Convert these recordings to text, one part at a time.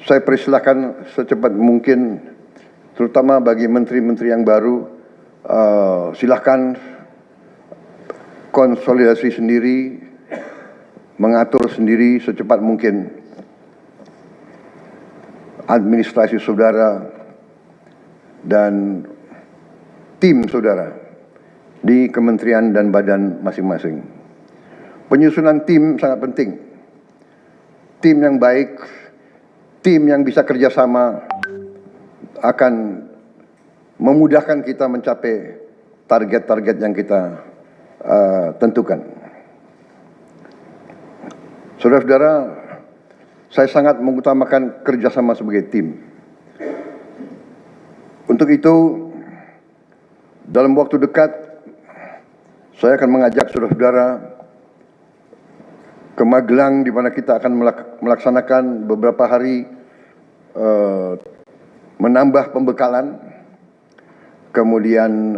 Saya persilahkan secepat mungkin, terutama bagi menteri-menteri yang baru, silahkan konsolidasi sendiri, mengatur sendiri secepat mungkin administrasi saudara dan tim saudara di kementerian dan badan masing-masing. Penyusunan tim sangat penting. Tim yang baik, tim yang bisa kerjasama akan memudahkan kita mencapai target-target yang kita tentukan. Saudara-saudara, saya sangat mengutamakan kerjasama sebagai tim. Untuk itu, dalam waktu dekat, saya akan mengajak saudara-saudara ke Magelang, di mana kita akan melaksanakan beberapa hari menambah pembekalan. Kemudian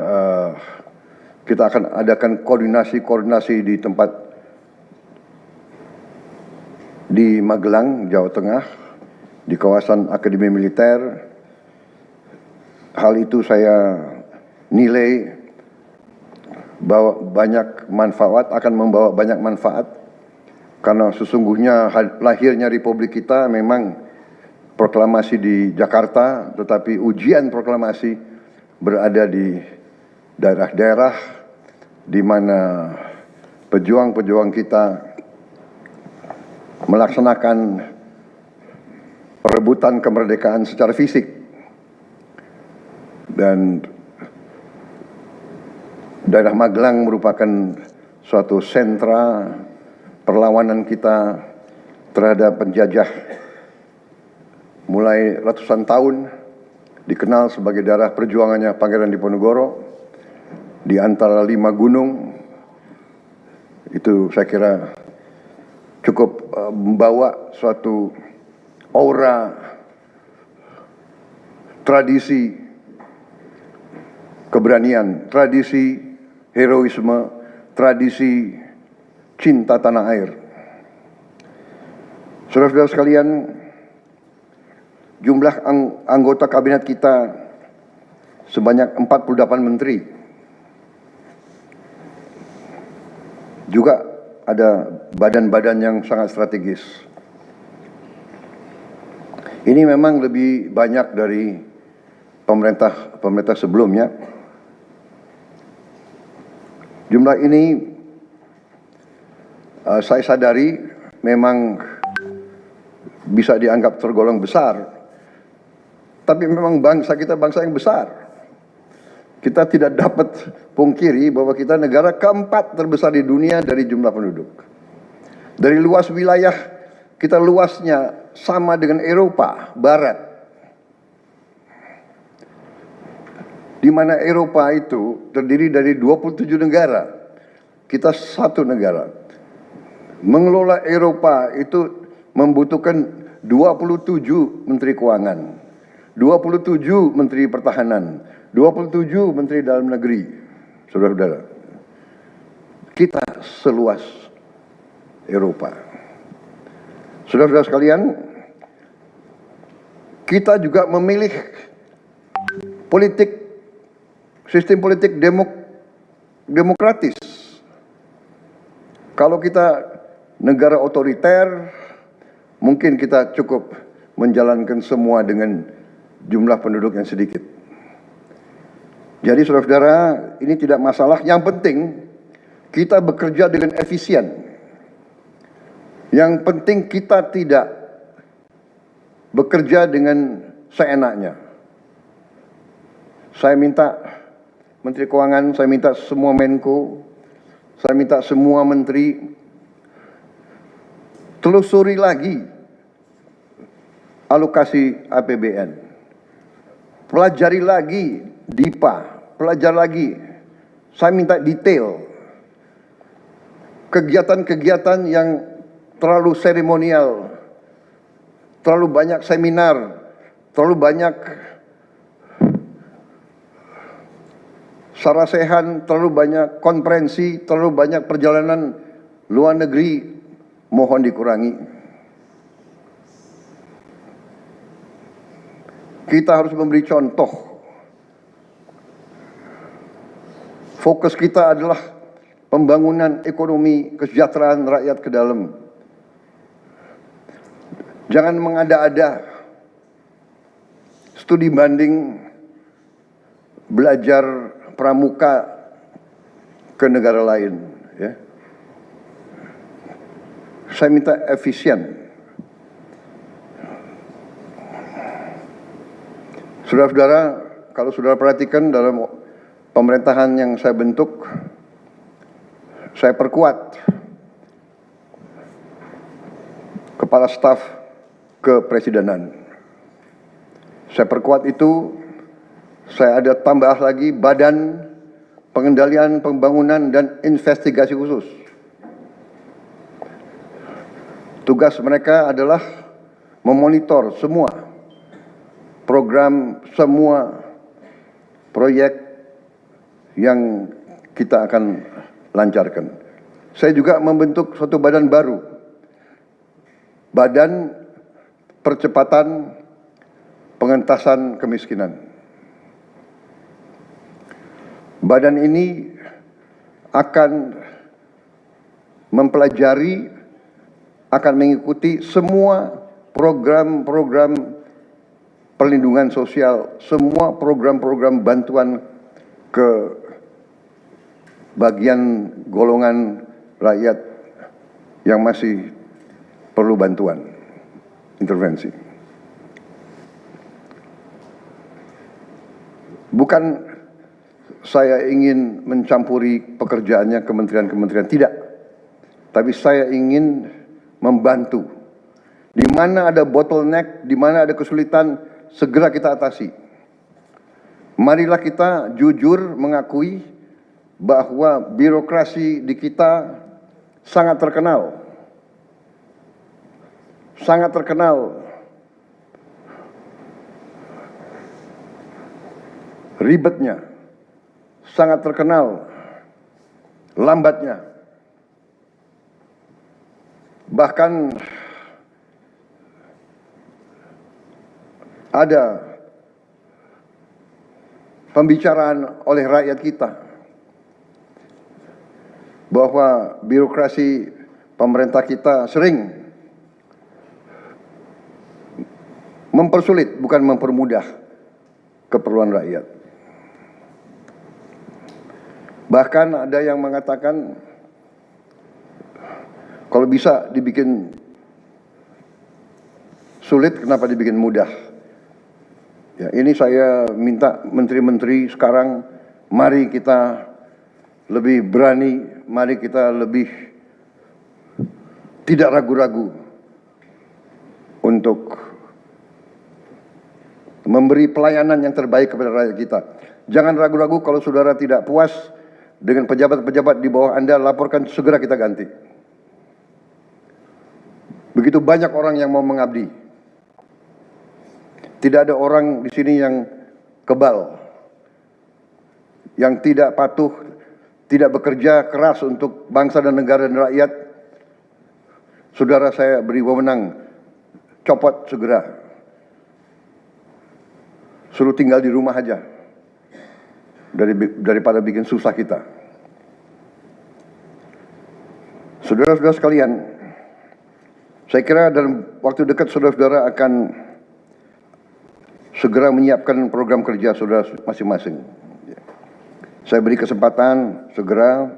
kita akan adakan koordinasi di tempat di Magelang, Jawa Tengah, di kawasan Akademi Militer. Hal itu saya nilai bahwa akan membawa banyak manfaat. Karena sesungguhnya lahirnya Republik kita memang proklamasi di Jakarta, tetapi ujian proklamasi berada di daerah-daerah di mana pejuang-pejuang kita melaksanakan perebutan kemerdekaan secara fisik. Dan daerah Magelang merupakan suatu sentra perlawanan kita terhadap penjajah mulai ratusan tahun, dikenal sebagai daerah perjuangannya Pangeran Diponegoro di antara 5 gunung. Itu saya kira cukup membawa suatu aura tradisi keberanian, tradisi heroisme, tradisi cinta tanah air. Saudara-saudara sekalian, jumlah anggota kabinet kita sebanyak 48 menteri. Juga ada badan-badan yang sangat strategis. Ini memang lebih banyak dari pemerintah sebelumnya. Jumlah ini saya sadari memang bisa dianggap tergolong besar, tapi memang bangsa kita bangsa yang besar. Kita tidak dapat pungkiri bahwa kita negara keempat terbesar di dunia dari jumlah penduduk. Dari luas wilayah, kita luasnya sama dengan Eropa Barat. Di mana Eropa itu terdiri dari 27 negara, kita satu negara. Mengelola Eropa itu membutuhkan 27 menteri keuangan, 27 menteri pertahanan, 27 menteri dalam negeri. Saudara-saudara, kita seluas Eropa. Saudara-saudara sekalian, kita juga memilih sistem politik demokratis. Kalau kita negara otoriter, mungkin kita cukup menjalankan semua dengan jumlah penduduk yang sedikit. Jadi saudara-saudara, ini tidak masalah. Yang penting kita bekerja dengan efisien. Yang penting kita tidak bekerja dengan seenaknya. Saya minta Menteri Keuangan, saya minta semua Menko, saya minta semua menteri telusuri lagi alokasi APBN. Pelajari lagi DIPA, pelajari lagi. Saya minta detail. Kegiatan-kegiatan yang terlalu seremonial, terlalu banyak seminar, terlalu banyak sarasehan, terlalu banyak konferensi, terlalu banyak perjalanan luar negeri, mohon dikurangi. Kita harus memberi contoh. Fokus kita adalah pembangunan ekonomi, kesejahteraan rakyat ke dalam. Jangan mengada-ada. Studi banding belajar pramuka ke negara lain, ya. Saya minta efisien. Saudara-saudara, kalau saudara perhatikan dalam pemerintahan yang saya bentuk, saya perkuat kepala staf kepresidenan. Saya perkuat itu, saya ada tambah lagi badan pengendalian pembangunan dan investigasi khusus. Tugas mereka adalah memonitor semua program, semua proyek yang kita akan lancarkan. Saya juga membentuk suatu badan baru, Badan Percepatan Pengentasan Kemiskinan. Badan ini akan mempelajari, akan mengikuti semua program-program perlindungan sosial, semua program-program bantuan ke bagian golongan rakyat yang masih perlu bantuan, intervensi. Bukan saya ingin mencampuri pekerjaannya kementerian-kementerian, tidak. Tapi saya ingin membantu. Di mana ada bottleneck, di mana ada kesulitan, segera kita atasi. Marilah kita jujur mengakui bahwa birokrasi di kita sangat terkenal. Sangat terkenal. Ribetnya. Sangat terkenal lambatnya. Bahkan ada pembicaraan oleh rakyat kita bahwa birokrasi pemerintah kita sering mempersulit, bukan mempermudah keperluan rakyat. Bahkan ada yang mengatakan kalau bisa dibikin sulit, kenapa dibikin mudah? Ya, ini saya minta menteri-menteri sekarang, mari kita lebih berani, mari kita lebih tidak ragu-ragu untuk memberi pelayanan yang terbaik kepada rakyat kita. Jangan ragu-ragu kalau saudara tidak puas dengan pejabat-pejabat di bawah Anda, laporkan, segera kita ganti. Begitu banyak orang yang mau mengabdi. Tidak ada orang di sini yang kebal, yang tidak patuh, tidak bekerja keras untuk bangsa dan negara dan rakyat. Saudara, saya beri wewenang, copot segera. Suruh tinggal di rumah aja, daripada bikin susah kita. Saudara-saudara sekalian, saya kira dalam waktu dekat saudara-saudara akan segera menyiapkan program kerja saudara masing-masing. Saya beri kesempatan segera,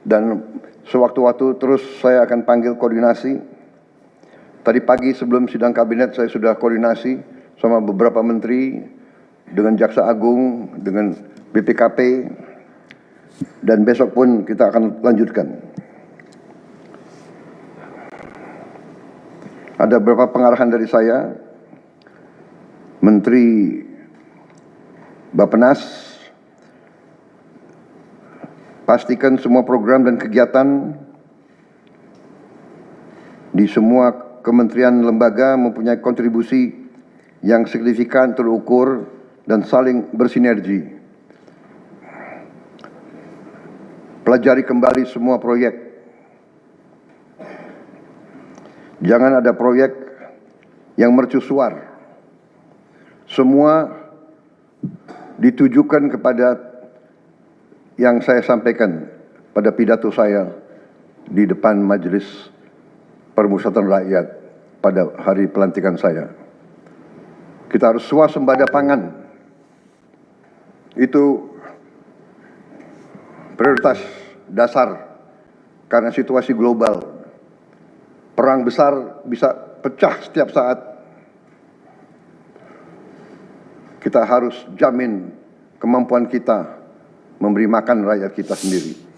dan sewaktu-waktu terus saya akan panggil koordinasi. Tadi pagi sebelum sidang kabinet saya sudah koordinasi sama beberapa menteri, dengan Jaksa Agung, dengan BPKP, dan besok pun kita akan lanjutkan. Ada beberapa pengarahan dari saya, Menteri Bappenas, pastikan semua program dan kegiatan di semua kementerian lembaga mempunyai kontribusi yang signifikan, terukur, dan saling bersinergi. Pelajari kembali semua proyek. Jangan ada proyek yang mercusuar. semua ditujukan kepada yang saya sampaikan pada pidato saya di depan Majelis Permusyawaratan Rakyat pada hari pelantikan saya. Kita harus swasembada pangan. Itu prioritas dasar karena situasi global. Perang besar bisa pecah setiap saat. Kita harus jamin kemampuan kita memberi makan rakyat kita sendiri.